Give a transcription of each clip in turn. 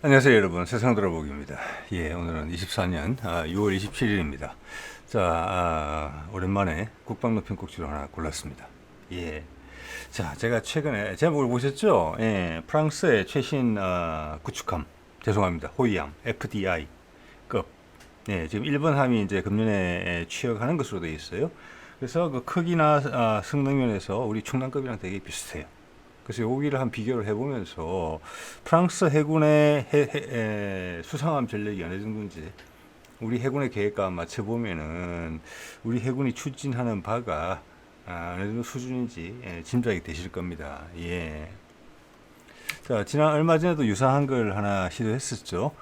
안녕하세요 여러분, 세상 들어보기입니다. 예, 오늘은 24년 6월 27일입니다. 자, 오랜만에 국방높임 꼭지로 하나 골랐습니다. 예, 자, 제가 최근에 제목을 보셨죠? 예, 프랑스의 최신 구축함, 죄송합니다, 호위함 FDI급. 예, 지금 일본 함이 이제 금년에 취역하는 것으로 되어 있어요. 그래서 그 크기나 성능 면에서 우리 충남급이랑 되게 비슷해요. 그래서 여기를 한 비교를 해보면서 프랑스 해군의 수상함 전력이 어느 정도인지 우리 해군의 계획과 맞춰보면은 우리 해군이 추진하는 바가 어느 정도 수준인지 짐작이 되실 겁니다. 예. 자, 지난 얼마 전에도 유사한 걸 하나 시도했었죠.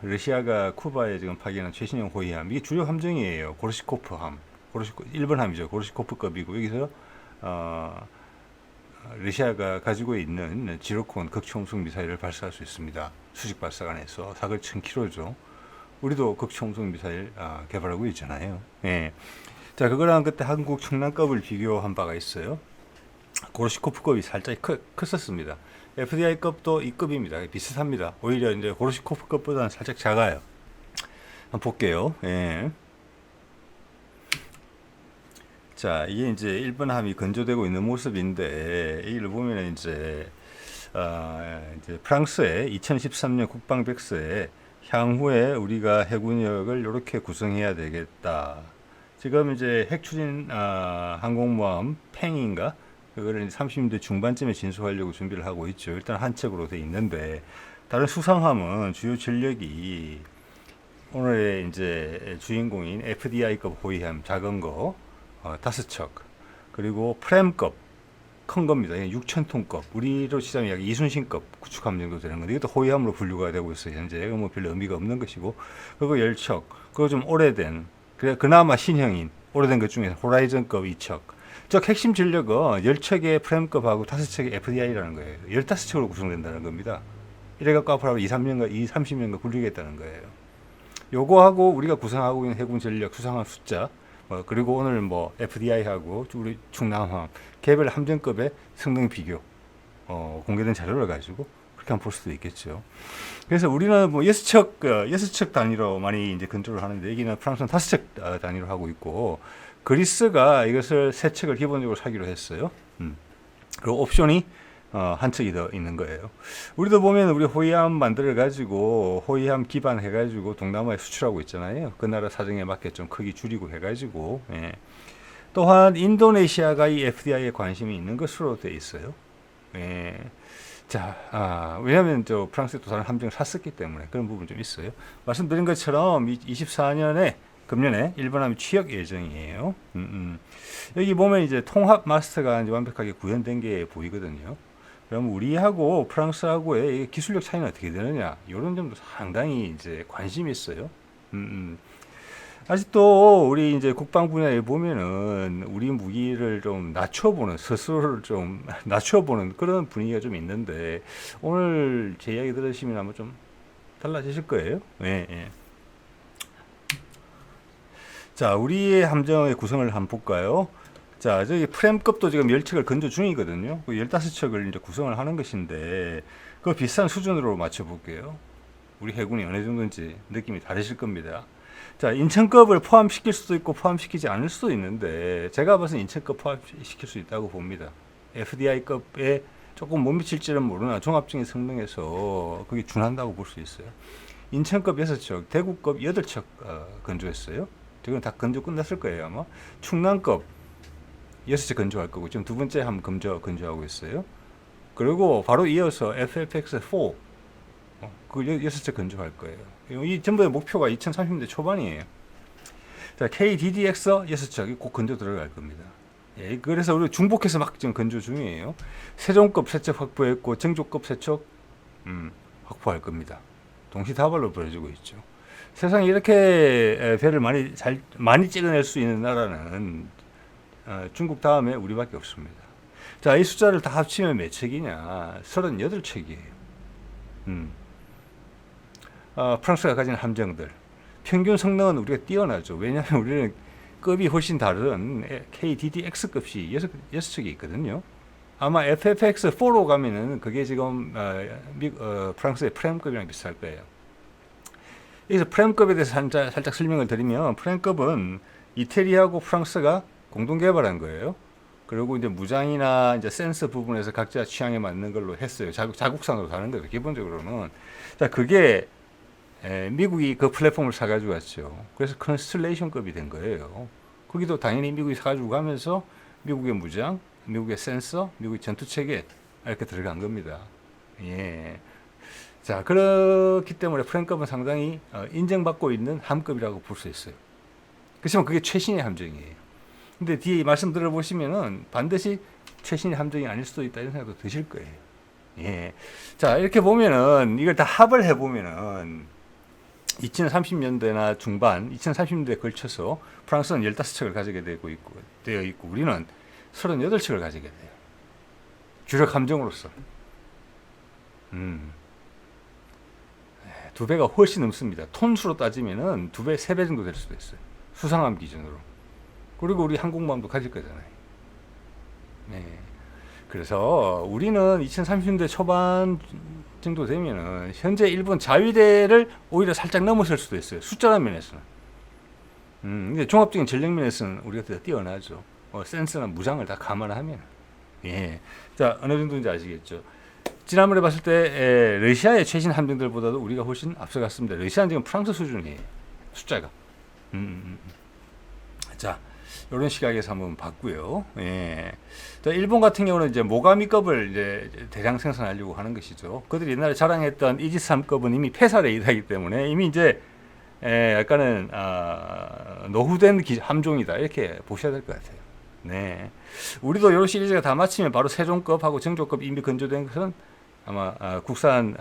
러시아가 쿠바에 지금 파견한 최신형 호위함, 이게 주력 함정이에요. 고르시코프 함, 일본 함이죠. 고르시코프급이고 여기서 러시아가 가지고 있는 지로콘 극초음속 미사일을 발사할 수 있습니다. 수직 발사관에서 사거리 1000km죠. 우리도 극초음속 미사일 개발하고 있잖아요. 예. 자, 그거랑 그때 한국 충남급을 비교한 바가 있어요. 고르시코프급이 살짝 컸었습니다. FDI급도 이 급입니다. 비슷합니다. 오히려 이제 고르시코프급보다는 살짝 작아요. 한번 볼게요. 예. 자, 이게 이제 일본 함이 건조되고 있는 모습인데, 이걸 보면은 이제 프랑스의 2013년 국방백서에 향후에 우리가 해군력을 이렇게 구성해야 되겠다. 지금 이제 핵추진 항공모함 팽인가? 그거를 30년대 중반쯤에 진수하려고 준비를 하고 있죠. 일단 한 척으로 돼 있는데, 다른 수상함은 주요 전력이 오늘의 이제 주인공인 FDI급 호위함 작은 거 5척, 그리고 프렘급 큰 겁니다. 6,000톤급, 우리로 치자면 약 이순신급 구축함 정도 되는 건데 이것도 호위함으로 분류가 되고 있어요. 현재 뭐 별로 의미가 없는 것이고, 그거 10척, 그거 좀 오래된, 그래 그나마 신형인 오래된 것 중에서 호라이즌급 2척. 즉 핵심 전력은 10척의 프렘급하고 5척의 FDI라는 거예요. 15척으로 구성된다는 겁니다. 이래갖고 앞으로 2, 30년간 굴리겠다는 거예요. 요거하고 우리가 구성하고 있는 해군 전력 수상한 숫자, 그리고 오늘 뭐 FDI하고 우리 충남함 개별 함정급의 성능 비교 공개된 자료를 가지고 그렇게 한번 볼 수도 있겠죠. 그래서 우리는 뭐 6척 단위로 많이 이제 건조를 하는데, 여기는 프랑스는 5척 단위로 하고 있고, 그리스가 이것을 3척을 기본적으로 사기로 했어요. 그리고 옵션이 한 척이 더 있는 거예요. 우리도 보면 우리 호위함 만들어 가지고 호위함 기반해 가지고 동남아에 수출하고 있잖아요. 그 나라 사정에 맞게 좀 크기 줄이고 해 가지고. 예. 또한 인도네시아가 이 FDI에 관심이 있는 것으로 돼 있어요. 예. 자, 왜냐하면 저 프랑스에 또 다른 함정을 샀었기 때문에 그런 부분 좀 있어요. 말씀드린 것처럼 24년에 금년에 일본함이 취역 예정이에요. 여기 보면 이제 통합 마스터가 이제 완벽하게 구현된 게 보이거든요. 그럼 우리하고 프랑스하고의 기술력 차이는 어떻게 되느냐, 이런 점도 상당히 이제 관심이 있어요. 아직도 우리 이제 국방 분야에 보면은 우리 무기를 좀 낮춰보는, 스스로를 좀 낮춰보는 그런 분위기가 좀 있는데, 오늘 제 이야기 들으시면 아마 좀 달라지실 거예요. 예, 예. 자, 우리의 함정의 구성을 한번 볼까요? 자, 저기 프렘급도 지금 10척을 건조 중이거든요. 그 15척을 이제 구성을 하는 것인데, 그 비슷한 수준으로 맞춰볼게요. 우리 해군이 어느 정도인지 느낌이 다르실 겁니다. 자, 인천급을 포함시킬 수도 있고 포함시키지 않을 수도 있는데, 제가 봐서 인천급 포함시킬 수 있다고 봅니다. FDI급에 조금 못 미칠지는 모르나 종합적인 성능에서 그게 준한다고 볼 수 있어요. 인천급 6척, 대구급 8척 건조했어요. 지금 다 건조 끝났을 거예요, 아마. 충남급 6척 건조할 거고, 지금 두 번째 함 건조하고 있어요. 그리고 바로 이어서 FFX4 그 6척 건조할 거예요. 이 전부의 목표가 2030년대 초반이에요. 자, KDDX 6척이 곧 건조 들어갈 겁니다. 예, 그래서 우리 중복해서 막 지금 건조 중이에요. 세종급 3척 확보했고, 정조급 3척 확보할 겁니다. 동시다발로 벌어지고 있죠. 세상에 이렇게 배를 많이 찍어낼 수 있는 나라는 중국 다음에 우리밖에 없습니다. 자, 이 숫자를 다 합치면 몇 척이냐? 38척이에요. 프랑스가 가진 함정들 평균 성능은 우리가 뛰어나죠. 왜냐하면 우리는 급이 훨씬 다른 KDDX 급이 6척이 있거든요. 아마 FFX4로 가면은 그게 지금 프랑스의 프렘급이랑 비슷할 거예요. 여기서 프렘급에 대해서 살짝 설명을 드리면 프렘급은 이태리하고 프랑스가 공동 개발한 거예요. 그리고 이제 무장이나 이제 센서 부분에서 각자 취향에 맞는 걸로 했어요. 자국산으로 다는 거죠. 기본적으로는. 자, 그게 미국이 그 플랫폼을 사가지고 왔죠. 그래서 컨스텔레이션급이 된 거예요. 거기도 당연히 미국이 사가지고 가면서 미국의 무장, 미국의 센서, 미국의 전투 체계 이렇게 들어간 겁니다. 예. 자, 그렇기 때문에 프렘급은 상당히 인정받고 있는 함급이라고 볼 수 있어요. 그렇지만 그게 최신의 함정이에요. 근데 뒤에 말씀 들어보시면은 반드시 최신의 함정이 아닐 수도 있다 이런 생각도 드실 거예요. 예. 자, 이렇게 보면은 이걸 다 합을 해보면은 2030년대나 중반, 2030년대에 걸쳐서 프랑스는 15척을 가지게 되어 있고 우리는 38척을 가지게 돼요. 주력 함정으로서. 두 배가 훨씬 넘습니다. 톤수로 따지면은 2배, 3배 정도 될 수도 있어요. 수상함 기준으로. 그리고 우리 항공모함도 가질 거잖아요. 네. 그래서 우리는 2030년대 초반 정도 되면은 현재 일본 자위대를 오히려 살짝 넘어설 수도 있어요. 숫자란 면에서는. 근데 종합적인 전력 면에서는 우리가 더 뛰어나죠. 센스나 무장을 다 감안하면. 예. 자, 어느 정도인지 아시겠죠? 지난번에 봤을 때 러시아의 최신 함정들보다도 우리가 훨씬 앞서갔습니다. 러시아는 지금 프랑스 수준이에요. 숫자가. 자, 이런 시각에서 한번 봤고요. 예. 자, 일본 같은 경우는 이제 모가미급을 이제 대량 생산하려고 하는 것이죠. 그들이 옛날에 자랑했던 이지스함급은 이미 폐사 레이더이기 때문에 이미 이제 약간은 노후된 함종이다 이렇게 보셔야 될 것 같아요. 네. 우리도 이런 시리즈가 다 마치면 바로 세종급하고 정조급 이미 건조된 것은 아마 국산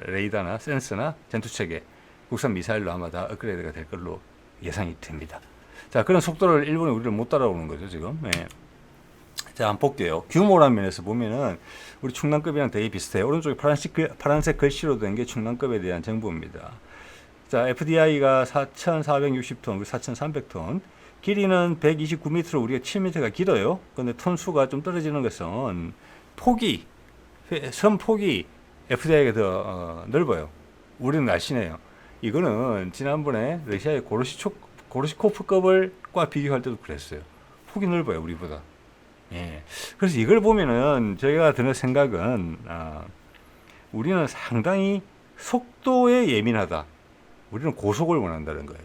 레이더나 센서나 전투체계, 국산 미사일로 아마 다 업그레이드가 될 걸로 예상이 됩니다. 자, 그런 속도를 일본이 우리를 못 따라오는 거죠, 지금. 네. 자, 한번 볼게요. 규모란 면에서 보면은 우리 충남급이랑 되게 비슷해요. 오른쪽에 파란색 글씨로 된 게 충남급에 대한 정보입니다. 자, FDI가 4,460톤, 4,300톤. 길이는 129m로 우리가 7m가 길어요. 근데 톤 수가 좀 떨어지는 것은 섬 폭이 FDI가 더 넓어요. 우리는 날씬해요. 이거는 지난번에 러시아의 고르시코프급과 비교할 때도 그랬어요. 폭이 넓어요, 우리보다. 예. 그래서 이걸 보면은 제가 드는 생각은 우리는 상당히 속도에 예민하다. 우리는 고속을 원한다는 거예요.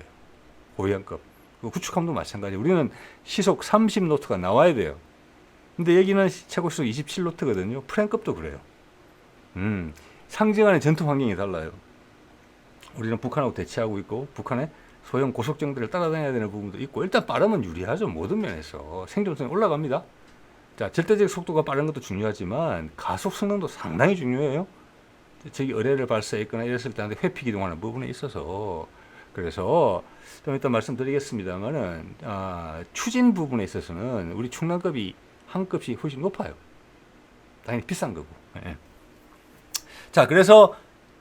고위험급. 구축함도 마찬가지. 우리는 시속 30노트가 나와야 돼요. 근데 여기는 최고 시속 27노트거든요. 프렘급도 그래요. 상징하는 전투 환경이 달라요. 우리는 북한하고 대치하고 있고 북한의 소형 고속정들을 따라다녀야 되는 부분도 있고 일단 빠르면 유리하죠. 모든 면에서 생존성이 올라갑니다. 자, 절대적 속도가 빠른 것도 중요하지만 가속 성능도 상당히 중요해요. 저기 어뢰를 발사했거나 이랬을 때 회피 기동하는 부분에 있어서 그래서 좀 이따 말씀드리겠습니다만은 추진 부분에 있어서는 우리 충남급이 한 급이 훨씬 높아요. 당연히 비싼 거고. 예. 자, 그래서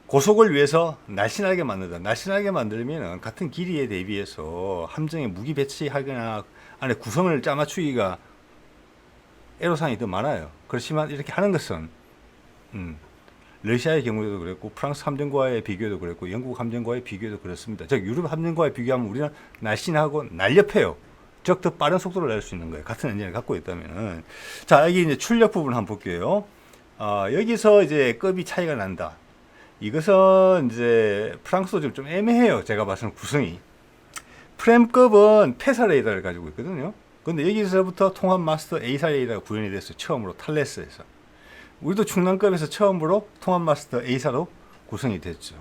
고속을 위해서 날씬하게 만든다. 날씬하게 만들면 같은 길이에 대비해서 함정에 무기 배치하거나 안에 구성을 짜맞추기가 애로사항이 더 많아요. 그렇지만 이렇게 하는 것은 러시아의 경우에도 그랬고 프랑스 함정과의 비교도 그랬고 영국 함정과의 비교도 그렇습니다. 즉 유럽 함정과의 비교하면 우리는 날씬하고 날렵해요. 즉 더 빠른 속도를 낼 수 있는 거예요. 같은 엔진을 갖고 있다면은. 자, 여기 이제 출력 부분 한번 볼게요. 여기서 이제 급이 차이가 난다. 이것은 이제 프랑스도 좀 애매해요. 제가 봤을 때 구성이. 프렘급은 폐사 레이더를 가지고 있거든요. 근데 여기서부터 통합 마스터 A사 레이더가 구현이 됐어요. 처음으로 탈레스에서. 우리도 충남급에서 처음으로 통합 마스터 A사로 구성이 됐죠.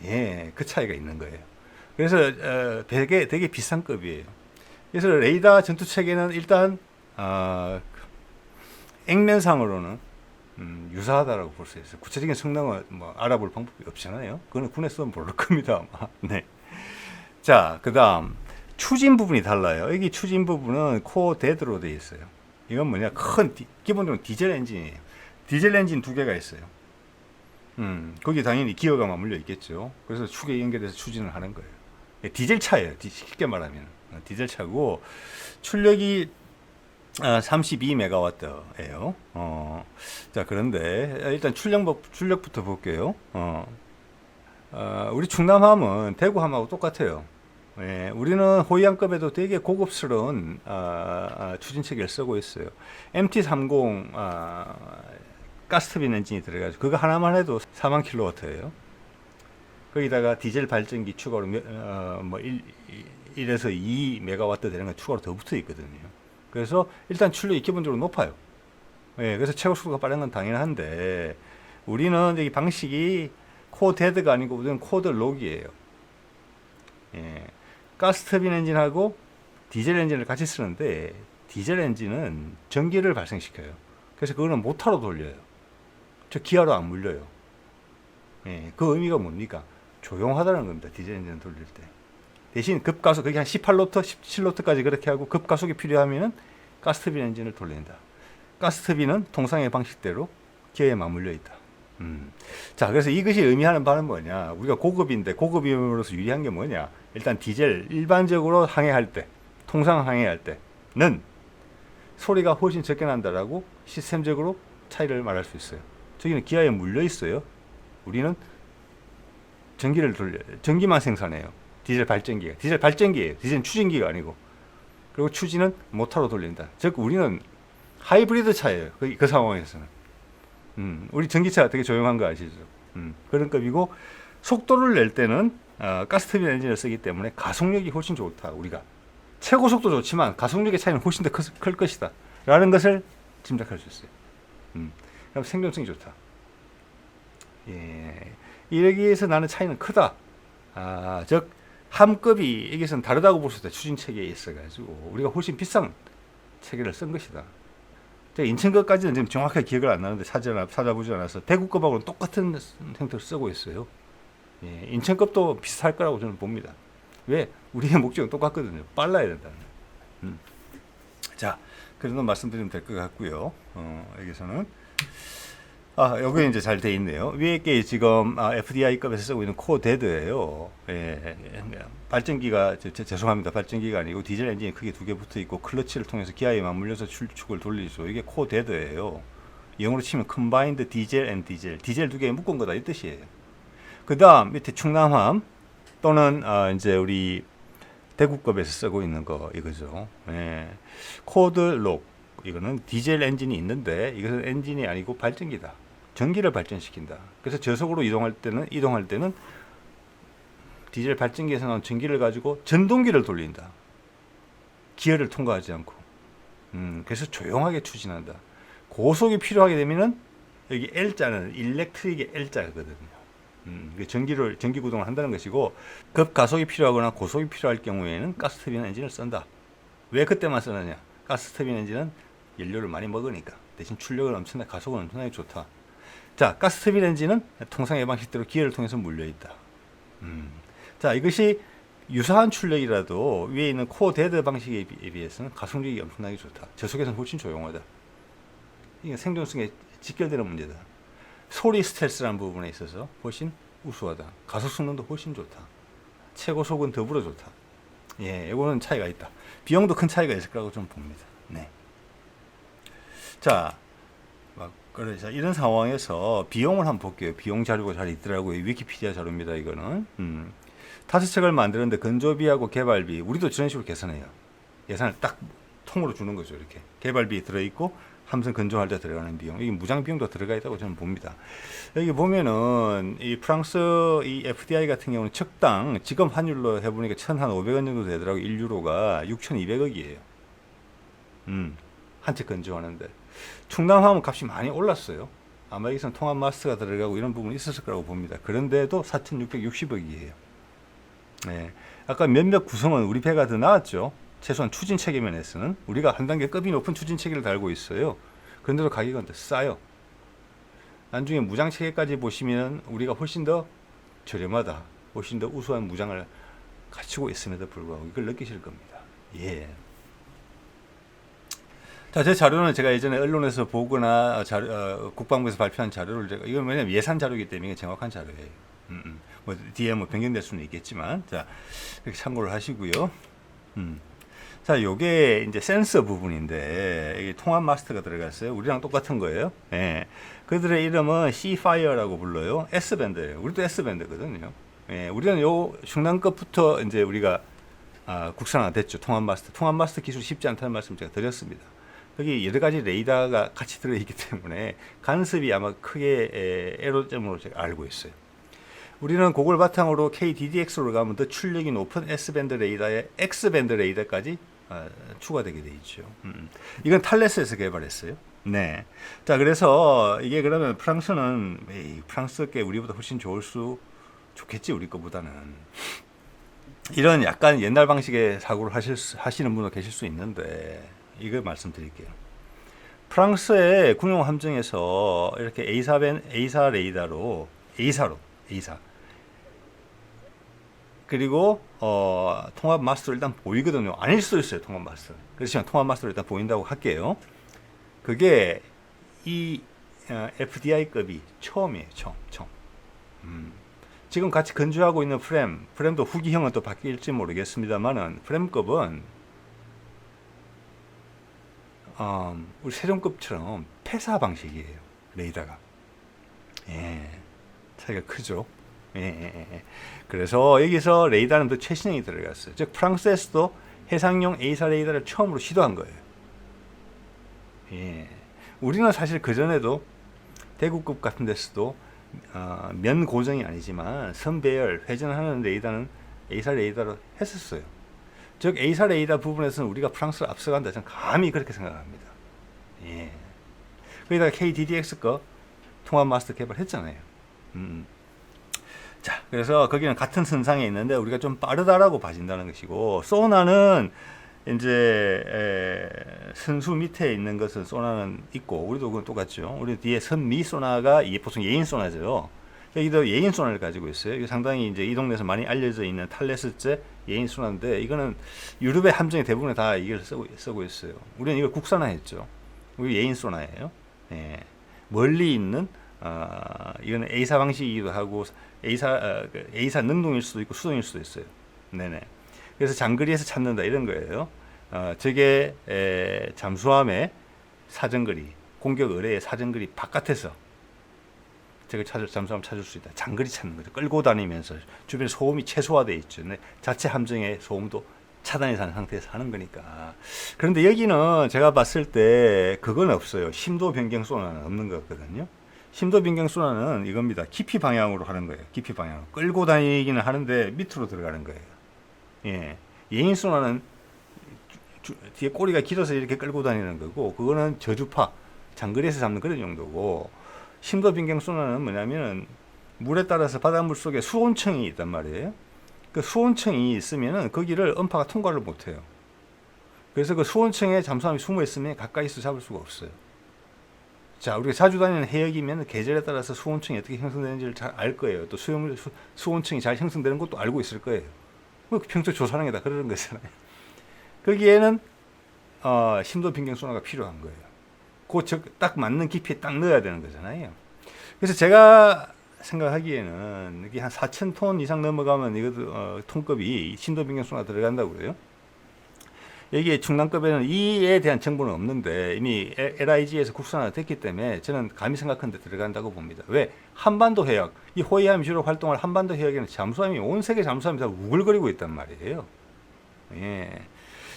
예, 그 차이가 있는 거예요. 그래서 되게 비싼 급이에요. 그래서 레이더 전투 체계는 일단 액면상으로는 유사하다라고 볼 수 있어요. 구체적인 성능은 뭐 알아볼 방법이 없잖아요. 그거는 군에서 모를 겁니다. 아마. 네. 자, 그다음 추진 부분이 달라요. 여기 추진 부분은 코어 데드로 되어 있어요. 이건 뭐냐? 기본적으로 디젤 엔진이에요. 디젤 엔진 2개가 있어요. 거기 당연히 기어가 맞물려 있겠죠. 그래서 축에 연결해서 추진을 하는 거예요. 디젤 차예요. 쉽게 말하면 디젤 차고 출력이 32메가와트예요. 자, 그런데 일단 출력부터 볼게요. 우리 충남함은 대구함하고 똑같아요. 예, 우리는 호위함급에도 되게 고급스러운 추진체계를 쓰고 있어요. MT30 가스터빈 엔진이 들어가죠. 그거 하나만 해도 4만 킬로와트예요. 거기다가 디젤 발전기 추가로 뭐 1에서 2메가와트 되는 건 추가로 더 붙어 있거든요. 그래서 일단 출력이 기본적으로 높아요. 예, 그래서 최고 속도가 빠른 건 당연한데 우리는 여기 방식이 코데드가 아니고 우리는 코드 록이에요. 예, 가스터빈 엔진하고 디젤 엔진을 같이 쓰는데 디젤 엔진은 전기를 발생시켜요. 그래서 그거는 모터로 돌려요. 저 기아로 안 물려요. 예, 그 의미가 뭡니까? 조용하다는 겁니다. 디젤 엔진을 돌릴 때. 대신 급가속, 그게 한 18노트, 17노트까지 그렇게 하고 급가속이 필요하면은 가스터빈 엔진을 돌린다. 가스터빈은 통상의 방식대로 기아에 맞물려 있다. 자, 그래서 이것이 의미하는 바는 뭐냐? 우리가 고급인데 고급임으로써 유리한 게 뭐냐? 일단 디젤 일반적으로 항해할 때, 통상 항해할 때는 소리가 훨씬 적게 난다라고 시스템적으로 차이를 말할 수 있어요. 저기는 기아에 물려 있어요. 우리는 전기를 돌려요. 전기만 생산해요. 디젤 발전기가. 디젤 발전기예요. 디젤 추진기가 아니고. 그리고 추진은 모터로 돌린다. 즉 우리는 하이브리드 차예요. 그 상황에서는. 우리 전기차가 되게 조용한 거 아시죠? 그런 급이고 속도를 낼 때는 가스터빈 엔진을 쓰기 때문에 가속력이 훨씬 좋다. 우리가 최고 속도 좋지만 가속력의 차이는 훨씬 더 클 것이다. 라는 것을 짐작할 수 있어요. 그럼 생존성이 좋다. 예, 여기에서 나는 차이는 크다. 즉 함급이 여기서는 다르다고 볼 수 있다. 추진 체계에 있어가지고 우리가 훨씬 비싼 체계를 쓴 것이다. 제가 인천급까지는 지금 정확하게 기억을 안 나는데 찾아보지 않아서 대구급하고는 똑같은 형태를 쓰고 있어요. 예, 인천급도 비슷할 거라고 저는 봅니다. 왜? 우리의 목적은 똑같거든요. 빨라야 된다는. 자, 그 정도 말씀드리면 될 것 같고요. 여기서는 여기 이제 잘 돼 있네요. 위에 게 지금 FDI급에서 쓰고 있는 코데드예요. 예, 발전기가 죄송합니다. 발전기가 아니고 디젤 엔진이 크게 두 개 붙어 있고 클러치를 통해서 기아에 맞물려서 출축을 돌리죠. 이게 코데드예요. 영어로 치면 combined diesel and 디젤 두 개 묶은 거다 이 뜻이에요. 그다음 밑에 충남함 또는 이제 우리 대구급에서 쓰고 있는 거 이거죠. 예, 코드 록 이거는 디젤 엔진이 있는데 이것은 엔진이 아니고 발전기다. 전기를 발전시킨다. 그래서 저속으로 이동할 때는 디젤 발전기에서 나온 전기를 가지고 전동기를 돌린다. 기어를 통과하지 않고. 그래서 조용하게 추진한다. 고속이 필요하게 되면은 여기 L자는 일렉트릭의 L자거든요. 전기 구동을 한다는 것이고 급가속이 필요하거나 고속이 필요할 경우에는 가스터빈 엔진을 쓴다. 왜 그때만 쓰느냐? 가스터빈 엔진은 연료를 많이 먹으니까 대신 출력은 엄청나게 가속은 엄청나게 좋다. 자, 가스터빈 엔진은 통상의 방식대로 기어를 통해서 물려있다. 자, 이것이 유사한 출력이라도 위에 있는 코데드 방식에 비해서는 가속력이 엄청나게 좋다. 저속에서는 훨씬 조용하다. 이게 생존성에 직결되는 문제다. 소리 스텔스라는 부분에 있어서 훨씬 우수하다. 가속 성능도 훨씬 좋다. 최고속은 더불어 좋다. 예, 이거는 차이가 있다. 비용도 큰 차이가 있을 거라고 좀 봅니다. 네. 자, 그래서 이런 상황에서 비용을 한번 볼게요. 비용 자료가 잘 있더라고요. 위키피디아 자료입니다. 이거는 타스책을 만드는데 건조비하고 개발비 우리도 저런 식으로 계산해요. 예산을 딱 통으로 주는 거죠. 이렇게 개발비 들어있고 함선 건조할 때 들어가는 비용, 이게 무장 비용도 들어가 있다고 저는 봅니다. 여기 보면은 이 프랑스 이 FDI 같은 경우는 척당 지금 환율로 해보니까 1,500원 정도 되더라고. 1유로가 6,200억이에요. 한 채 건조하는데 충남함은 값이 많이 올랐어요. 아마 여기서는 통합 마스가 들어가고 이런 부분이 있었을 거라고 봅니다. 그런데도 4,660억이에요. 네. 아까 몇몇 구성은 우리 배가 더 나았죠. 최소한 추진 체계 면에서는 우리가 한 단계 급이 높은 추진 체계를 달고 있어요. 그런데도 가격은 더 싸요. 나중에 무장 체계까지 보시면 우리가 훨씬 더 저렴하다, 훨씬 더 우수한 무장을 갖추고 있음에도 불구하고 이걸 느끼실 겁니다. 예. 자, 제 자료는 제가 예전에 언론에서 보거나 국방부에서 발표한 자료를 이건 왜냐면 예산 자료이기 때문에 정확한 자료예요. 뭐 뒤에 뭐 변경될 수는 있겠지만 자, 이렇게 참고를 하시고요. 자, 요게 이제 센서 부분인데 이게 통합 마스터가 들어갔어요. 우리랑 똑같은 거예요. 예. 그들의 이름은 Cfire라고 불러요. S밴드예요. 우리도 S밴드거든요. 예. 우리는 요 중단급부터 이제 우리가 국산화 됐죠. 통합 마스터. 통합 마스터 기술 쉽지 않다는 말씀 제가 드렸습니다. 여기 여러 가지 레이더가 같이 들어있기 때문에 간섭이 아마 크게 애로점으로 제가 알고 있어요. 우리는 그걸 바탕으로 KDDX로 가면 더 출력이 높은 S밴드 레이더에 X밴드 레이더까지 추가되게 돼 있죠. 이건 탈레스에서 개발했어요. 네. 자, 그래서 이게 그러면 프랑스는 프랑스께 우리보다 훨씬 좋겠지, 우리 거보다는. 이런 약간 옛날 방식의 사고를 하시는 분도 계실 수 있는데 이거 말씀드릴게요. 프랑스의 군용 함정에서 이렇게 A사 레이더로 A사 그리고 통합 마스터로 일단 보이거든요. 아닐 수도 있어요, 통합 마스터. 그렇지만 통합 마스터로 일단 보인다고 할게요. 그게 이 FDI급이 처음이에요, 처음. 지금 같이 건조하고 있는 프렘도 후기형은 또 바뀔지 모르겠습니다만은 프렘급은 우리 세종급처럼 폐사 방식이에요, 레이더가. 예, 차이가 크죠. 예. 그래서 여기서 레이더는 더 최신형이 들어갔어요. 즉 프랑스에서도 해상용 A사 레이더를 처음으로 시도한 거예요. 예. 우리는 사실 그 전에도 대구급 같은 데서도 면 고정이 아니지만 선배열 회전하는 레이더는 A사 레이더로 했었어요. 즉 A사 레이더 부분에서는 우리가 프랑스를 앞서간다. 저는 감히 그렇게 생각합니다. 예. 거기다가 KDDX 거 통합 마스터 개발했잖아요. 자, 그래서 거기는 같은 선상에 있는데 우리가 좀 빠르다라고 봐진다는 것이고, 소나는 이제 선수 밑에 있는 것은 소나는 있고, 우리도 그건 똑같죠. 우리 뒤에 선미 소나가 이게 보통 예인 소나죠. 여기도 예인 소나를 가지고 있어요. 이게 상당히 이제 이 동네에서 많이 알려져 있는 탈레스제 예인 소나인데, 이거는 유럽의 함정이 대부분 다 이걸 쓰고 있어요. 우리는 이걸 국산화했죠. 우리 예인 소나예요. 예. 멀리 있는 이거는 A사 방식이기도 하고 A사 능동일 수도 있고 수동일 수도 있어요. 네네. 그래서 장거리에서 찾는다 이런 거예요. 저게 잠수함의 사정거리, 공격 의뢰의 사정거리 바깥에서 저걸 잠수함 찾을 수 있다. 장거리 찾는 거죠. 끌고 다니면서 주변 소음이 최소화되어 있죠. 네. 자체 함정의 소음도 차단이 된 상태에서 하는 거니까. 그런데 여기는 제가 봤을 때 그건 없어요. 심도 변경 소나는 없는 거거든요. 심도 변경 소나는 이겁니다. 깊이 방향으로 하는 거예요. 깊이 방향으로. 끌고 다니기는 하는데 밑으로 들어가는 거예요. 예. 예인 소나는 뒤에 꼬리가 길어서 이렇게 끌고 다니는 거고, 그거는 저주파, 장거리에서 잡는 그런 용도고, 심도 변경 소나는 뭐냐면은 물에 따라서 바닷물 속에 수온층이 있단 말이에요. 그 수온층이 있으면은 거기를 음파가 통과를 못 해요. 그래서 그 수온층에 잠수함이 숨어 있으면 가까이서 잡을 수가 없어요. 자, 우리가 자주 다니는 해역이면 계절에 따라서 수온층이 어떻게 형성되는지를 잘 알 거예요. 또 수온층이 잘 형성되는 것도 알고 있을 거예요. 평소 조사하는 게 다 그러는 거잖아요. 거기에는 심도 변경 소나가 필요한 거예요. 딱 맞는 깊이에 딱 넣어야 되는 거잖아요. 그래서 제가 생각하기에는 이게 한 4,000톤 이상 넘어가면 이것도 톤급이 심도 변경 소나 들어간다고 그래요. 여기에 중단급에는 이에 대한 정보는 없는데 이미 LIG에서 국산화 됐기 때문에 저는 감히 생각하는데 들어간다고 봅니다. 왜? 한반도 해역, 이 호위함이 주로 활동할 한반도 해역에는 잠수함이 온 세계 잠수함이 다 우글거리고 있단 말이에요. 예.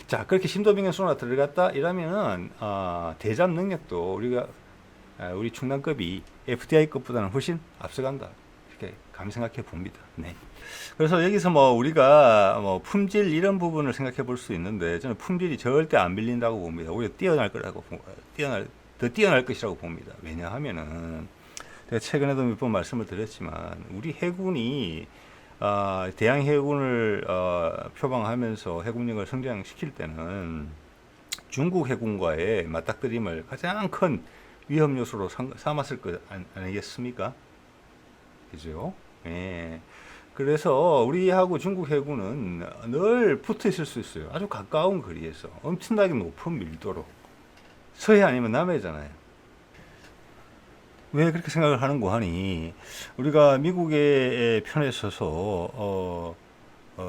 자, 그렇게 심도 변경 소나 들어갔다 이러면은 대잠 능력도 우리 중단급이 FDI급보다는 훨씬 앞서간다. 이렇게 감히 생각해 봅니다. 네. 그래서 여기서 우리가 품질 이런 부분을 생각해 볼 수 있는데, 저는 품질이 절대 안 밀린다고 봅니다. 오히려 더 뛰어날 것이라고 봅니다. 왜냐하면은 제가 최근에도 몇 번 말씀을 드렸지만 우리 해군이 대양 해군을 표방하면서 해군력을 성장시킬 때는 중국 해군과의 맞닥뜨림을 가장 큰 위험 요소로 삼았을 것 아니겠습니까? 그죠? 예. 그래서 우리하고 중국 해군은 늘 붙어 있을 수 있어요. 아주 가까운 거리에서 엄청나게 높은 밀도로. 서해 아니면 남해잖아요. 왜 그렇게 생각을 하는고 하니, 우리가 미국의 편에 서서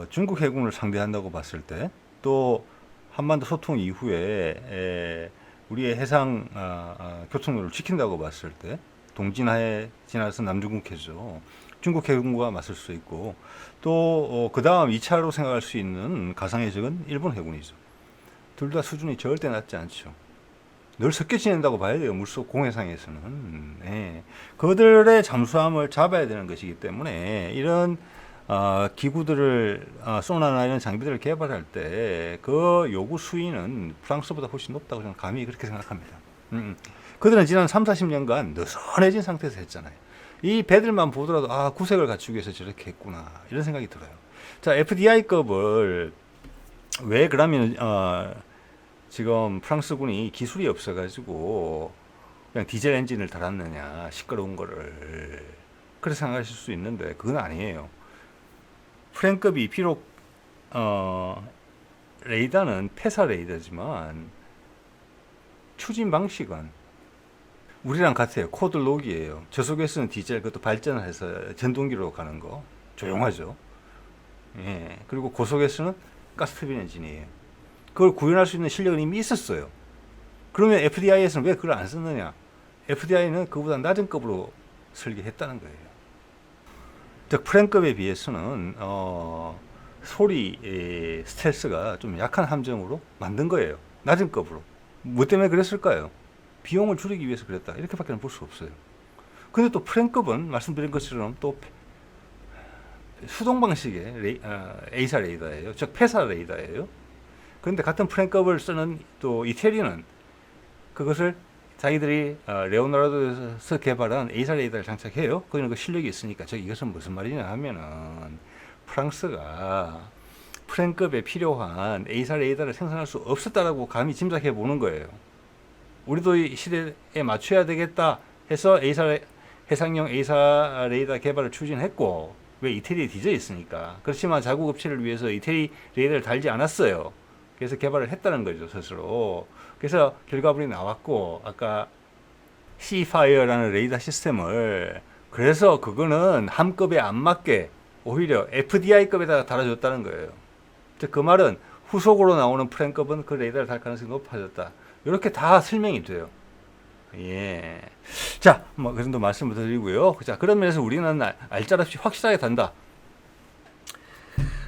중국 해군을 상대한다고 봤을 때, 또 한반도 소통 이후에 우리의 해상 교통로를 지킨다고 봤을 때 동진하에 지나서 남중국 해죠. 중국 해군과 맞설 수 있고 또 그 다음 2차로 생각할 수 있는 가상의 적은 일본 해군이죠. 둘 다 수준이 절대 낮지 않죠. 늘 섞여 지낸다고 봐야 돼요. 물속 공해상에서는. 예. 그들의 잠수함을 잡아야 되는 것이기 때문에 이런 기구들을 소나나 이런 장비들을 개발할 때 그 요구 수위는 프랑스보다 훨씬 높다고 저는 감히 그렇게 생각합니다. 그들은 지난 3, 40년간 느슨해진 상태에서 했잖아요. 이 배들만 보더라도 구색을 갖추기 위해서 저렇게 했구나 이런 생각이 들어요. 자, FDI급을 왜 그러면 지금 프랑스군이 기술이 없어가지고 그냥 디젤 엔진을 달았느냐 시끄러운 거를 그렇게 생각하실 수 있는데 그건 아니에요. 프랭급이 비록 레이더는 폐사 레이더지만 추진 방식은 우리랑 같아요. 코드 록이에요. 저속에서는 디젤 그것도 발전을 해서 전동기로 가는 거 조용하죠. 예. 그리고 고속에서는 가스터빈 엔진이에요. 그걸 구현할 수 있는 실력은 이미 있었어요. 그러면 FDI에서는 왜 그걸 안 썼느냐? FDI는 그보다 낮은 급으로 설계했다는 거예요. 즉 프랭급에 비해서는 소리 스텔스가 좀 약한 함정으로 만든 거예요. 낮은 급으로. 뭐 때문에 그랬을까요? 비용을 줄이기 위해서 그랬다. 이렇게밖에 볼 수 없어요. 근데 또 프랭급은 말씀드린 것처럼 또 수동 방식의 A사 레이더예요. 즉 폐사 레이더예요. 그런데 같은 프랭급을 쓰는 또 이태리는 그것을 자기들이 레오나르도에서 개발한 A사 레이더를 장착해요. 거기는 그 실력이 있으니까. 즉 이것은 무슨 말이냐 하면은 프랑스가 프랭급에 필요한 A사 레이더를 생산할 수 없었다라고 감히 짐작해 보는 거예요. 우리도 이 시대에 맞춰야 되겠다 해서 해상용 A사 레이더 개발을 추진했고 왜 이태리에 뒤져 있으니까. 그렇지만 자국 업체를 위해서 이태리 레이더를 달지 않았어요. 그래서 개발을 했다는 거죠, 스스로. 그래서 결과물이 나왔고 아까 시파이어라는 레이더 시스템을 그래서 그거는 함급에 안 맞게 오히려 FDI급에다가 달아줬다는 거예요. 즉 그 말은 후속으로 나오는 프랭급은 그 레이더를 달 가능성이 높아졌다. 이렇게 다 설명이 돼요. 예. 자, 뭐, 그 정도 말씀을 드리고요. 자, 그런 면에서 우리는 알짜없이 확실하게 단다.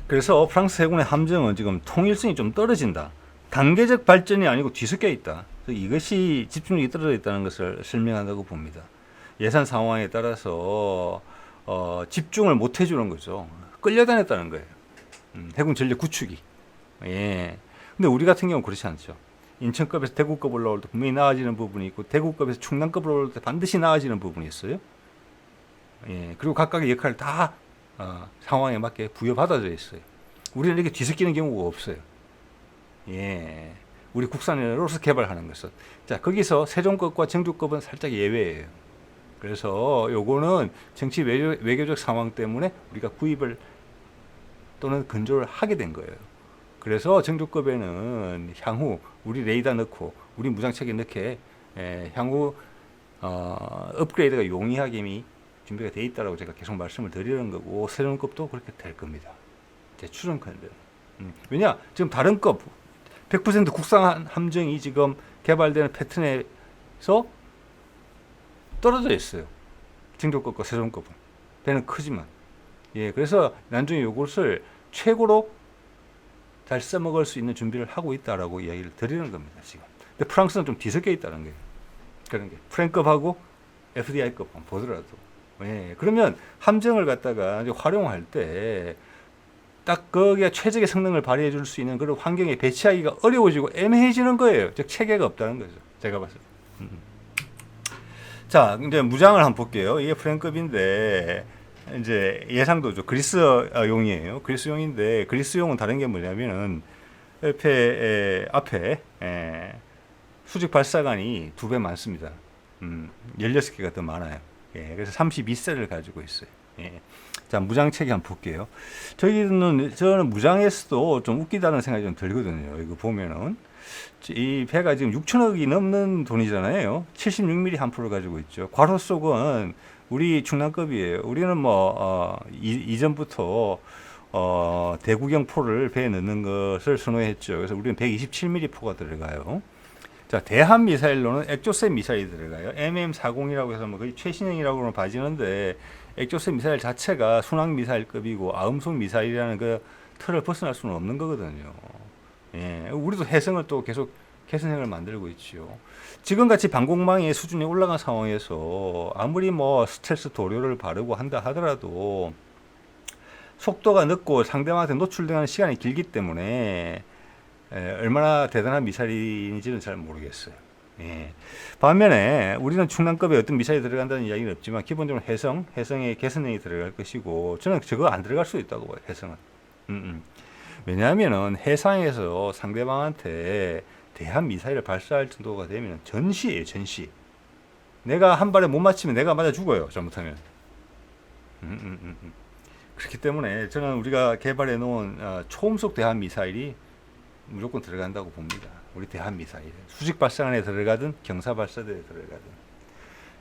그래서 프랑스 해군의 함정은 지금 통일성이 좀 떨어진다. 단계적 발전이 아니고 뒤섞여 있다. 이것이 집중력이 떨어져 있다는 것을 설명한다고 봅니다. 예산 상황에 따라서 집중을 못 해주는 거죠. 끌려다녔다는 거예요. 해군 전력 구축이. 예. 근데 우리 같은 경우는 그렇지 않죠. 인천급에서 대구급 올라올 때 분명히 나아지는 부분이 있고 대구급에서 충남급 올라올 때 반드시 나아지는 부분이 있어요. 예, 그리고 각각의 역할을 다 상황에 맞게 부여받아져 있어요. 우리는 이렇게 뒤섞이는 경우가 없어요. 예, 우리 국산으로서 개발하는 것은. 자, 거기서 세종급과 정주급은 살짝 예외예요. 그래서 요거는 정치 외교적 상황 때문에 우리가 구입을 또는 건조를 하게 된 거예요. 그래서 정주급에는 향후 우리 레이더 넣고 우리 무장체계 넣게 향후 업그레이드가 용이하게 이미 준비가 돼 있다라고 제가 계속 말씀을 드리는 거고 세종급도 그렇게 될 겁니다. 제 추정컨대. 왜냐 지금 다른 급 100% 국산 함정이 지금 개발되는 패턴에서 떨어져 있어요. 정주급과 세종급은 배는 크지만 그래서 나중에 이것을 최고로 잘 써먹을 수 있는 준비를 하고 있다라고 이야기를 드리는 겁니다, 지금. 근데 프랑스는 좀 뒤섞여 있다는 거예요. 그런 게. 프랭급하고 FDI급 보더라도. 그러면 함정을 갖다가 이제 활용할 때 딱 거기에 최적의 성능을 발휘해 줄 수 있는 그런 환경에 배치하기가 어려워지고 애매해지는 거예요. 즉, 체계가 없다는 거죠. 제가 봤을 때. 자, 이제 무장을 한번 볼게요. 이게 프랭급인데, 이제 예상도죠. 그리스용이에요. 그리스용인데 그리스용은 다른 게 뭐냐면은 앞에 수직 발사관이 2배 많습니다. 16개가 더 많아요. 그래서 32셀을 가지고 있어요. 자, 무장체계 한번 볼게요. 저는 무장에서도 좀 웃기다는 생각이 좀 들거든요. 이거 보면은 이 배가 지금 6천억이 넘는 돈이잖아요. 76mm 함포를 가지고 있죠. 괄호 속은 우리 충남급이에요. 우리는 뭐 이전부터 대구경 포를 배에 넣는 것을 선호했죠. 그래서 우리는 127mm 포가 들어가요. 자, 대한 미사일로는 액조셋 미사일이 들어가요. MM40이라고 해서 뭐 거의 최신형이라고는 봐지는데 액조셋 미사일 자체가 순항 미사일급이고 아음속 미사일이라는 그 틀을 벗어날 수는 없는 거거든요. 예, 우리도 해성을 또 계속 개선형을 만들고 있죠. 지금같이 방공망의 수준이 올라간 상황에서 아무리 뭐 스텔스 도료를 바르고 한다 하더라도 속도가 늦고 상대방한테 노출되는 시간이 길기 때문에 얼마나 대단한 미사일인지는 잘 모르겠어요. 예. 반면에 우리는 충남급에 어떤 미사일이 들어간다는 이야기는 없지만 기본적으로 해성의 개선형이 들어갈 것이고 저는 저거 안 들어갈 수 있다고 봐요. 해성은. 왜냐하면은 해상에서 상대방한테 대한 미사일을 발사할 정도가 되면 전시예요. 전시. 내가 한 발에 못 맞히면 내가 맞아 죽어요. 잘못하면. 그렇기 때문에 저는 우리가 개발해 놓은 초음속 대한 미사일이 무조건 들어간다고 봅니다. 우리 대한 미사일. 수직 발사관에 들어가든 경사 발사대에 들어가든.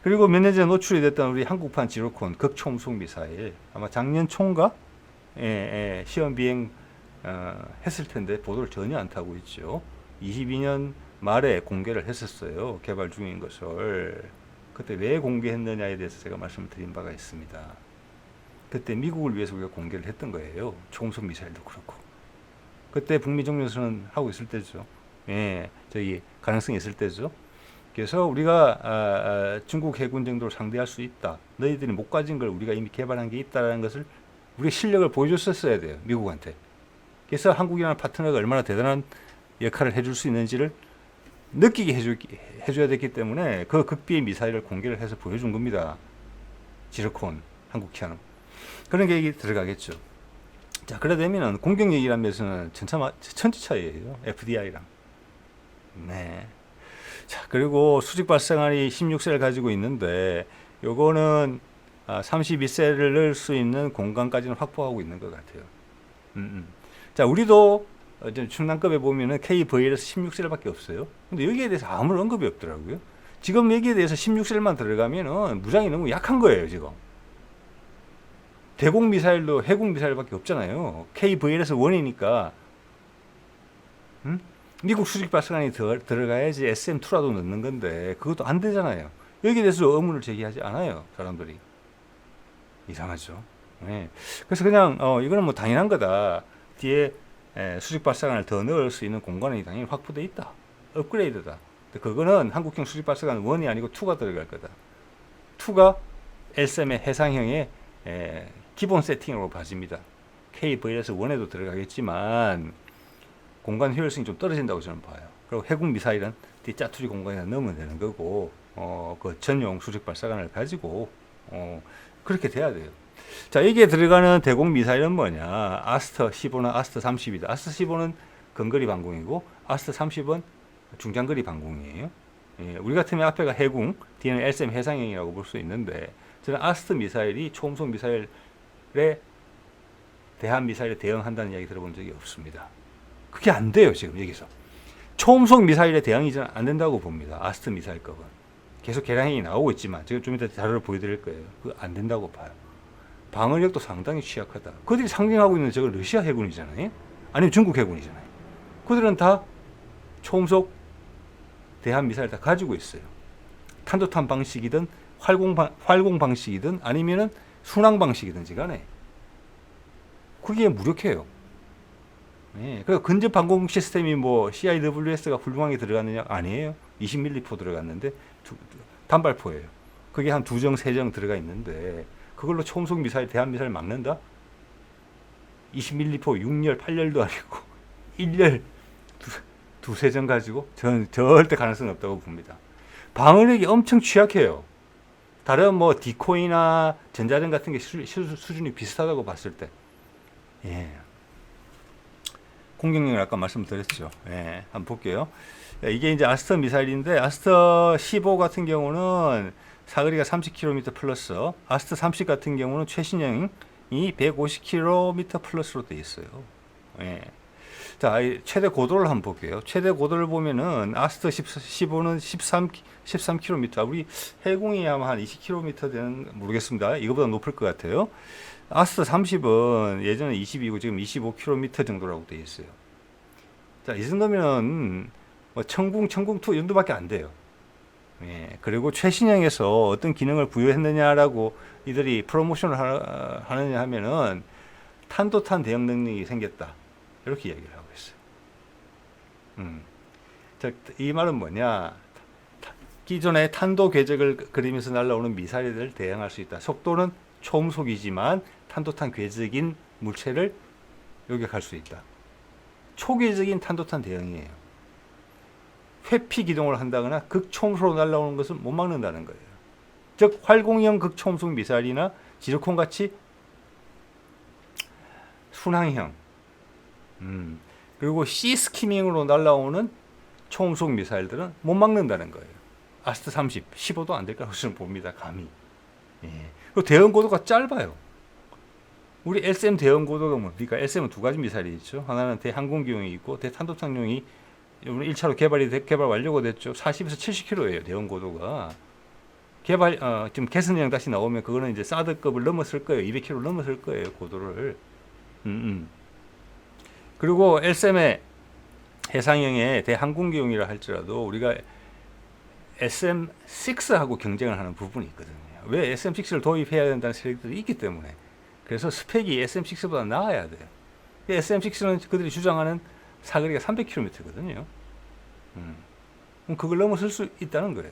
그리고 몇 년 전에 노출이 됐던 우리 한국판 지로콘 극초음속 미사일. 아마 작년 초인가? 시험 비행 했을 텐데 보도를 전혀 안 타고 있죠. 22년 말에 공개를 했었어요. 개발 중인 것을. 그때 왜 공개했느냐에 대해서 제가 말씀을 드린 바가 있습니다. 그때 미국을 위해서 우리가 공개를 했던 거예요. 초음속 미사일도 그렇고. 그때 북미 정면선언 하고 있을 때죠. 예, 저기 가능성이 있을 때죠. 그래서 우리가 중국 해군 정도를 상대할 수 있다. 너희들이 못 가진 걸 우리가 이미 개발한 게 있다라는 것을 우리 실력을 보여줬었어야 돼요. 미국한테. 그래서 한국이라는 파트너가 얼마나 대단한 역할을 해줄 수 있는지를 느끼게 해줘야 됐기 때문에 그 극비의 미사일을 공개를 해서 보여준 겁니다. 지르콘, 한국형. 그런 계획이 들어가겠죠. 자, 그래 되면은 공격력이라면서는 천지 차이예요. FDI랑. 네. 자, 그리고 수직 발사관이 16셀을 가지고 있는데 요거는 32셀을 넣을 수 있는 공간까지는 확보하고 있는 것 같아요. 자, 우리도 충남급에 보면은 KVL에서 16셀밖에 없어요. 근데 여기에 대해서 아무런 언급이 없더라고요. 지금 여기에 대해서 16셀만 들어가면은 무장이 너무 약한 거예요, 지금. 대공 미사일도 해공 미사일밖에 없잖아요. KVL에서 1이니까. 미국 수직 발사관이 들어가야지 SM2라도 넣는 건데 그것도 안 되잖아요. 여기에 대해서 의문을 제기하지 않아요, 사람들이. 이상하죠. 네. 그래서 그냥 이거는 뭐 당연한 거다. 뒤에 수직 발사관을 더 넣을 수 있는 공간이 당연히 확보돼 있다. 업그레이드다. 그거는 한국형 수직 발사관 1이 아니고 2가 들어갈 거다. 2가 L3의 해상형의 기본 세팅으로 봐집니다. KVL에서 1에도 들어가겠지만 공간 효율성이 좀 떨어진다고 저는 봐요. 그리고 해군 미사일은 뒤 짜투리 공간에 넣으면 되는 거고 그 전용 수직 발사관을 가지고 그렇게 돼야 돼요. 자, 여기에 들어가는 대공 미사일은 뭐냐? 아스터 15나 아스터 30이다. 아스터 15는 근거리 방공이고 아스터 30은 중장거리 방공이에요. 예, 우리 같으면 앞에가 해군, 뒤에는 LSM 해상형이라고 볼 수 있는데 저는 아스터 미사일이 초음속 미사일에 대한 미사일에 대응한다는 이야기 들어본 적이 없습니다. 그게 안 돼요, 지금 여기서. 초음속 미사일에 대응이 안 된다고 봅니다. 아스트 미사일급은. 계속 개량이 나오고 있지만, 제가 좀 이따 자료를 보여드릴 거예요. 그거 안 된다고 봐요. 방어력도 상당히 취약하다. 그들이 상징하고 있는 저거 러시아 해군이잖아요. 아니면 중국 해군이잖아요. 그들은 다 초음속 대한 미사일 다 가지고 있어요. 탄도탄 방식이든 활공 방식이든 아니면은 순항 방식이든지 간에 그게 무력해요. 네, 그리고 근접 방공 시스템이 뭐 CIWS가 훌륭하게 들어갔느냐? 아니에요. 20mm 포 들어갔는데 단발포예요. 그게 한 2정, 3정 들어가 있는데 그걸로 초음속 미사일, 대한 미사일 막는다? 20mm 포 6열, 8열도 아니고 1열, 2-3정 가지고 저는 절대 가능성이 없다고 봅니다. 방어력이 엄청 취약해요. 다른 뭐 디코이나 전자전 같은 게 수준이 비슷하다고 봤을 때. 예. 공격력을 아까 말씀드렸죠. 예, 한번 볼게요. 이게 이제 아스터 미사일인데 아스터 15 같은 경우는 사거리가 30km 플러스, 아스터 30 같은 경우는 최신형이 150km 플러스로 되어 있어요. 예. 자, 최대 고도를 한번 볼게요. 최대 고도를 보면은 아스터 15는 13km. 우리 해공이 아마 한 20km 되는 모르겠습니다. 이거보다 높을 것 같아요. 아스트 30은 예전에 22고 지금 25km 정도라고 되어 있어요. 자, 이 정도면 뭐 천궁2 이 정도밖에 안 돼요. 예, 그리고 최신형에서 어떤 기능을 부여했느냐라고 이들이 프로모션을 하느냐 하면은 탄도탄 대응 능력이 생겼다. 이렇게 이야기를 하고 있어요. 자, 이 말은 뭐냐? 기존의 탄도 궤적을 그리면서 날아오는 미사일을 대응할 수 있다. 속도는 초음속이지만 탄도탄 궤적인 물체를 요격할 수 있다. 초궤적인 탄도탄 대응이에요. 회피 기동을 한다거나 극초음속으로 날아오는 것은 못 막는다는 거예요. 즉 활공형 극초음속 미사일이나 지르콘 같이 순항형, 그리고 시스키밍으로 날아오는 초음속 미사일들은 못 막는다는 거예요. 아스트 30, 15도 안 될 거라고 저는 봅니다. 감히. 예. 그리고 대응 고도가 짧아요. 우리 LSM 대응 고도가 뭡니까? LSM은 두 가지 미사일이 있죠. 하나는 대항공기용이 있고 대탄도탄용이 우리 1차로 개발 완료가 됐죠. 40에서 70km예요. 대응 고도가. 지금 개선형 다시 나오면 그거는 이제 사드급을 넘었을 거예요. 200km 넘었을 거예요. 고도를. 그리고 LSM의 해상형의 대항공기용이라 할지라도 우리가 SM6하고 경쟁을 하는 부분이 있거든요. 왜 SM6를 도입해야 된다는 세력들이 있기 때문에. 그래서 스펙이 SM6보다 나아야 돼요. SM6는 그들이 주장하는 사거리가 300km거든요. 그럼 그걸 넘어설 수 있다는 거예요.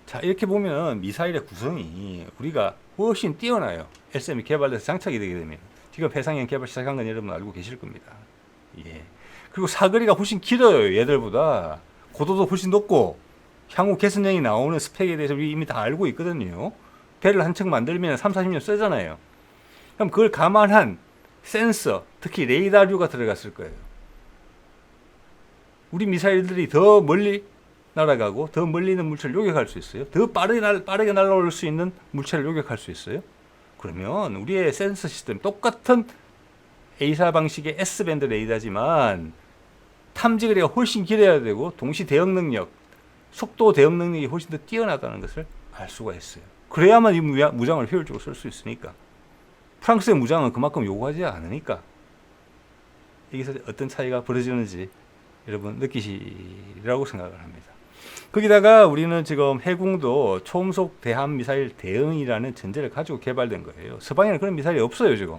자, 이렇게 보면 미사일의 구성이 우리가 훨씬 뛰어나요. LSM이 개발돼서 장착이 되게 되면. 지금 해상형 개발 시작한 건 여러분 알고 계실 겁니다. 예. 그리고 사거리가 훨씬 길어요. 얘들보다. 고도도 훨씬 높고 향후 개선형이 나오는 스펙에 대해서 우리 이미 다 알고 있거든요. 배를 한 척 만들면 3, 40년 쓰잖아요. 그럼 그걸 감안한 센서, 특히 레이더류가 들어갔을 거예요. 우리 미사일들이 더 멀리 날아가고 더 멀리 있는 물체를 요격할 수 있어요. 더 빠르게 날아올 수 있는 물체를 요격할 수 있어요. 그러면 우리의 센서 시스템 똑같은 A사 방식의 S밴드 레이더지만 탐지거리가 훨씬 길어야 되고 동시 대응 능력, 속도 대응 능력이 훨씬 더 뛰어나다는 것을 알 수가 있어요. 그래야만 이 무장을 효율적으로 쓸 수 있으니까. 프랑스의 무장은 그만큼 요구하지 않으니까. 여기서 어떤 차이가 벌어지는지 여러분 느끼시리라고 생각을 합니다. 거기다가 우리는 지금 해군도 초음속 대함 미사일 대응이라는 전제를 가지고 개발된 거예요. 서방에는 그런 미사일이 없어요, 지금.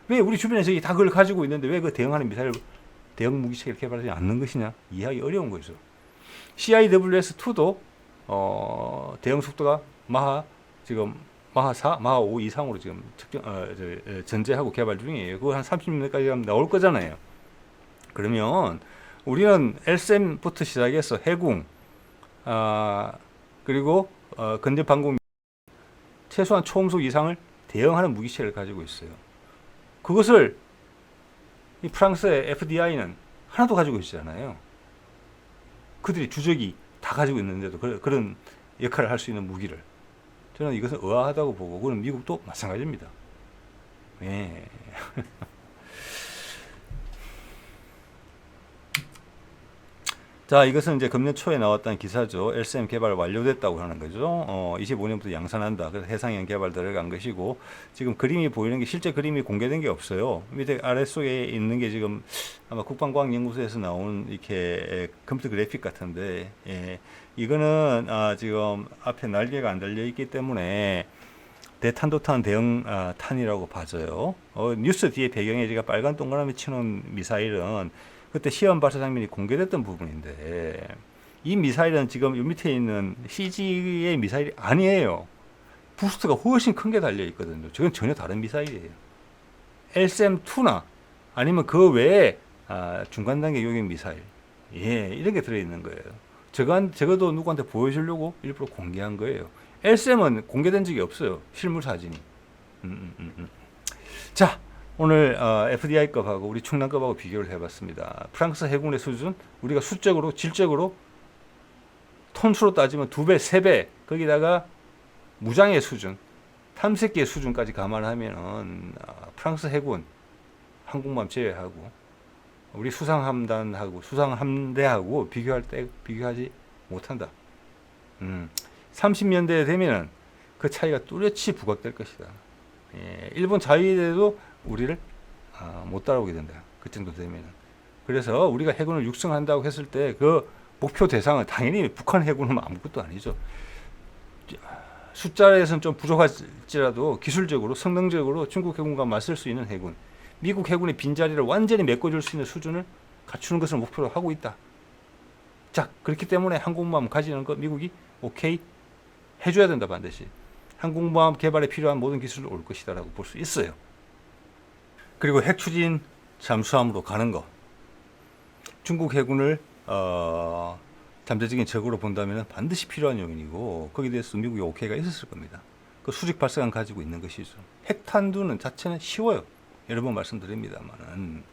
왜 우리 주변에 저기 다 그걸 가지고 있는데 왜 그 대응하는 미사일 대응 무기체계를 개발하지 않는 것이냐? 이해하기 어려운 거죠. CIWS-2도 대응 속도가 지금 마하 4, 마하 5 이상으로 지금 전제하고 개발 중이에요. 그거 한 30년까지 나올 거잖아요. 그러면 우리는 LSM부터 시작해서 해군, 그리고 근접방공 최소한 초음속 이상을 대응하는 무기체를 가지고 있어요. 그것을 이 프랑스의 FDI는 하나도 가지고 있잖아요. 그들이 주적이 다 가지고 있는데도 그런 역할을 할 수 있는 무기를. 저는 이것은 의아하다고 보고, 그건 미국도 마찬가지입니다. 예. 자, 이것은 이제 금년 초에 나왔던 기사죠. LSM 개발 완료됐다고 하는 거죠. 25년부터 양산한다. 그래서 해상형 개발 들어간 것이고, 지금 그림이 보이는 게 실제 그림이 공개된 게 없어요. 밑에 아래쪽에 있는 게 지금 아마 국방과학연구소에서 나온 이렇게 컴퓨터 그래픽 같은데, 예. 이거는 지금 앞에 날개가 안 달려 있기 때문에 대탄도탄 대응 탄이라고 봐져요. 뉴스 뒤에 배경에 제가 빨간 동그라미 치는 미사일은 그때 시험 발사 장면이 공개됐던 부분인데, 이 미사일은 지금 이 밑에 있는 CG의 미사일이 아니에요. 부스트가 훨씬 큰 게 달려 있거든요. 저건 전혀 다른 미사일이에요. LSM-2나 아니면 그 외에 중간 단계 요격 미사일, 예, 이런 게 들어 있는 거예요. 저거도 누구한테 보여주려고 일부러 공개한 거예요. LSM은 공개된 적이 없어요. 실물 사진이. 자, 오늘 FDI급하고 우리 충남급하고 비교를 해봤습니다. 프랑스 해군의 수준, 우리가 수적으로, 질적으로, 톤수로 따지면 2배, 3배, 거기다가 무장의 수준, 탐색기의 수준까지 감안하면 프랑스 해군, 항공모함 제외하고 우리 수상함단하고 수상함대하고 비교하지 못한다. 30년대에 되면은 그 차이가 뚜렷이 부각될 것이다. 일본 자위대도 우리를 못 따라오게 된다. 그 정도 되면은. 그래서 우리가 해군을 육성한다고 했을 때 그 목표 대상은 당연히 북한 해군은 아무것도 아니죠. 숫자에서는 좀 부족할지라도 기술적으로 성능적으로 중국 해군과 맞설 수 있는 해군, 미국 해군의 빈자리를 완전히 메꿔줄 수 있는 수준을 갖추는 것을 목표로 하고 있다. 자, 그렇기 때문에 항공모함 가지는 거 미국이 오케이 해줘야 된다. 반드시 항공모함 개발에 필요한 모든 기술을 올 것이다라고 볼 수 있어요. 그리고 핵추진 잠수함으로 가는 거, 중국 해군을 잠재적인 적으로 본다면 반드시 필요한 요인이고, 거기에 대해서 미국이 오케이가 있었을 겁니다. 그 수직 발사관 가지고 있는 것이죠. 핵탄두는 자체는 쉬워요. 여러 번 말씀드립니다만은.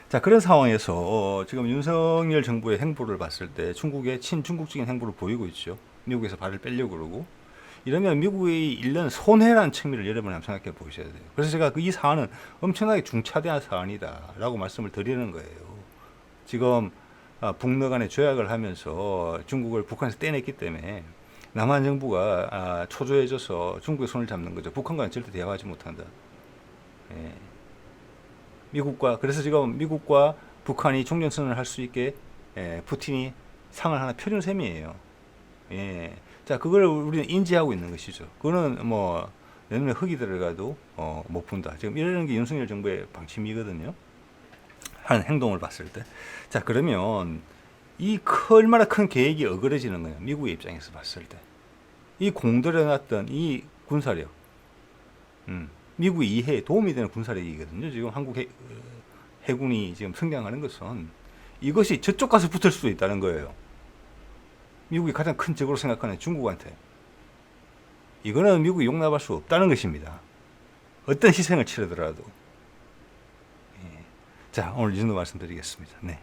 자, 그런 상황에서 지금 윤석열 정부의 행보를 봤을 때 중국의 친중국적인 행보를 보이고 있죠. 미국에서 발을 빼려고 그러고. 이러면 미국의 일련 손해라는 측면을 여러분 한번 생각해 보셔야 돼요. 그래서 제가 이 사안은 엄청나게 중차대한 사안이다라고 말씀을 드리는 거예요. 지금 북러 간에 조약을 하면서 중국을 북한에서 떼냈기 때문에 남한 정부가 초조해져서 중국의 손을 잡는 거죠. 북한과는 절대 대화하지 못한다. 예. 그래서 지금 미국과 북한이 종전선언을 할 수 있게 푸틴이 상을 하나 펴준 셈이에요. 예. 자, 그걸 우리는 인지하고 있는 것이죠. 그거는 뭐 내년에 흙이 들어가도 못 푼다. 지금 이런 게 윤석열 정부의 방침이거든요. 하는 행동을 봤을 때. 자, 그러면 얼마나 큰 계획이 어그러지는 거예요. 미국의 입장에서 봤을 때. 이 공들여놨던 이 군사력, 미국의 이해에 도움이 되는 군사력이거든요. 지금 한국 해군이 지금 성장하는 것은 이것이 저쪽 가서 붙을 수도 있다는 거예요. 미국이 가장 큰 적으로 생각하는 중국한테. 이거는 미국이 용납할 수 없다는 것입니다. 어떤 희생을 치르더라도. 자, 오늘 이 정도 말씀드리겠습니다. 네.